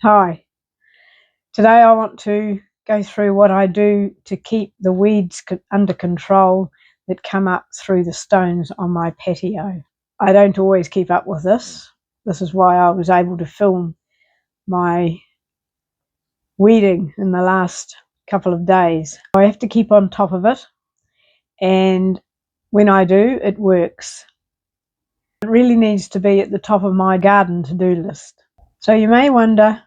Hi, today I want to go through what I do to keep the weeds under control that come up through the stones on my patio. I don't always keep up with this. This is why I was able to film my weeding in the last couple of days. I have to keep on top of it, and when I do, it works. It really needs to be at the top of my garden to-do list. So you may wonder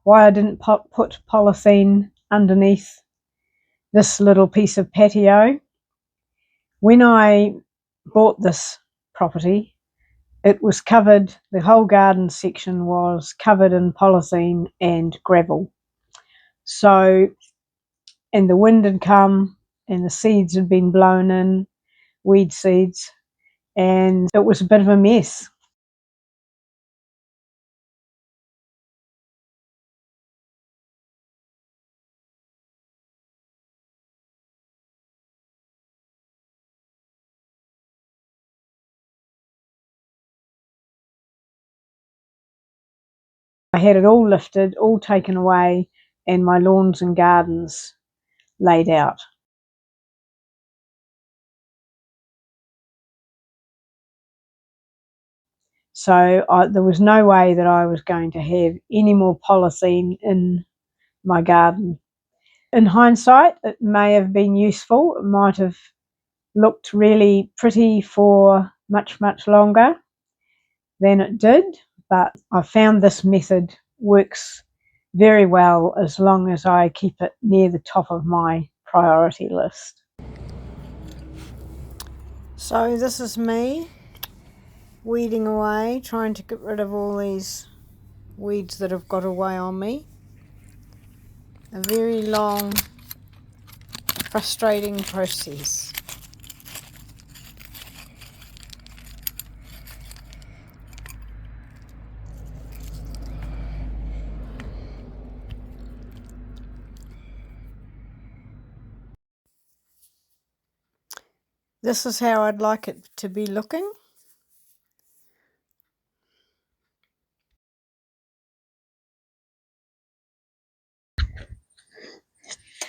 why I didn't put polythene underneath this little piece of patio. When I bought this property, it was covered, the whole garden section was covered in polythene and gravel. So, and the wind had come and the seeds had been blown in, weed seeds, and it was a bit of a mess. I had it all lifted, all taken away, and my lawns and gardens laid out. So there was no way that I was going to have any more polythene in my garden. In hindsight, it may have been useful. It might have looked really pretty for much, much longer than it did, but I found this method works very well as long as I keep it near the top of my priority list. So this is me weeding away, trying to get rid of all these weeds that have got away on me. A very long, frustrating process. This is how I'd like it to be looking.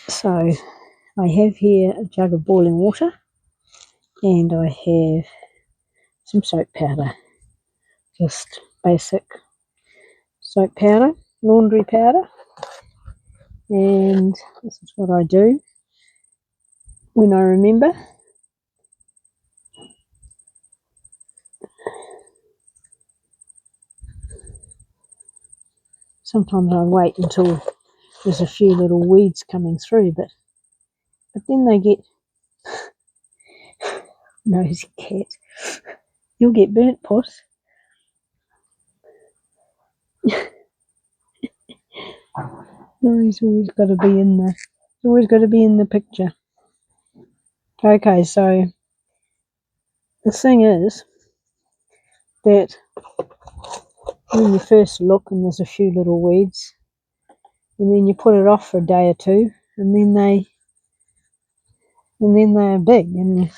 So I have here a jug of boiling water and I have some soap powder, just basic soap powder, laundry powder, and this is what I do when I remember. Sometimes I wait until there's a few little weeds coming through, but then they get nosy cat. You'll get burnt, puss. No, he's always got to be in the. He's always got to be in the picture. Okay, so the thing is that when you first look and there's a few little weeds, and then you put it off for a day or two, and then they're big, and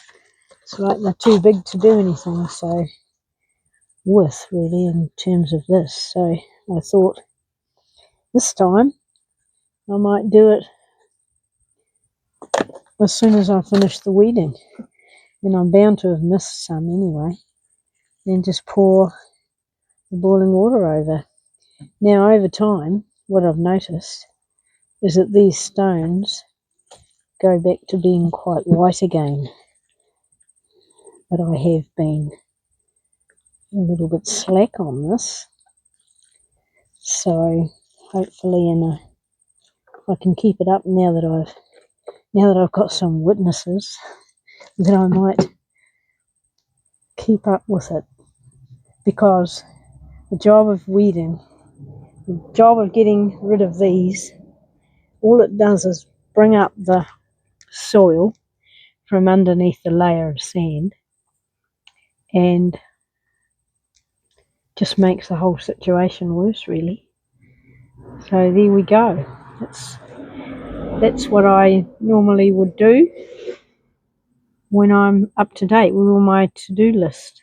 it's like they're too big to do anything. So with really in terms of this, so I thought this time I might do it as soon as I finish the weeding, and I'm bound to have missed some anyway, and just pour the boiling water over. Now over time, what I've noticed is that these stones go back to being quite white again, but I have been a little bit slack on this, so hopefully I can keep it up now that I've got some witnesses, that I might keep up with it, because the job of weeding, the job of getting rid of these, all it does is bring up the soil from underneath the layer of sand and just makes the whole situation worse, really. So there we go. That's what I normally would do when I'm up to date with all my to-do list.